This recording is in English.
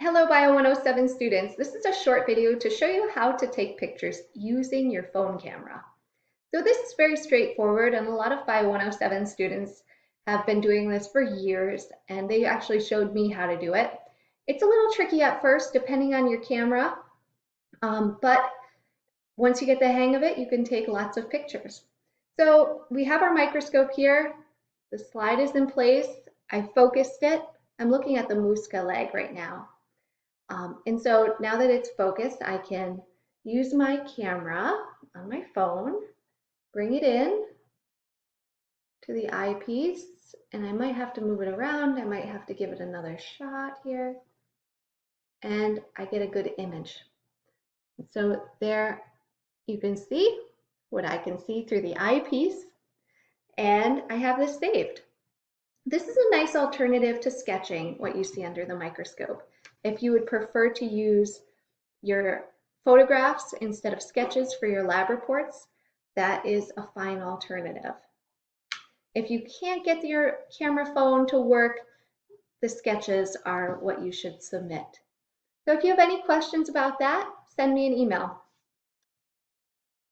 Hello Bio 107 students. This is a short video to show you how to take pictures using your phone camera. So this is very straightforward, and a lot of Bio 107 students have been doing this for years, and they actually showed me how to do it. It's a little tricky at first depending on your camera, but once you get the hang of it, you can take lots of pictures. So we have our microscope here. The slide is in place. I focused it. I'm looking at the musca leg right now. And so now that it's focused, I can use my camera on my phone, bring it in to the eyepiece, and I might have to move it around. I might have to give it another shot here, and I get a good image. So there you can see what I can see through the eyepiece, and I have this saved. This is a nice alternative to sketching what you see under the microscope. If you would prefer to use your photographs instead of sketches for your lab reports, that is a fine alternative. If you can't get your camera phone to work, the sketches are what you should submit. So if you have any questions about that, send me an email.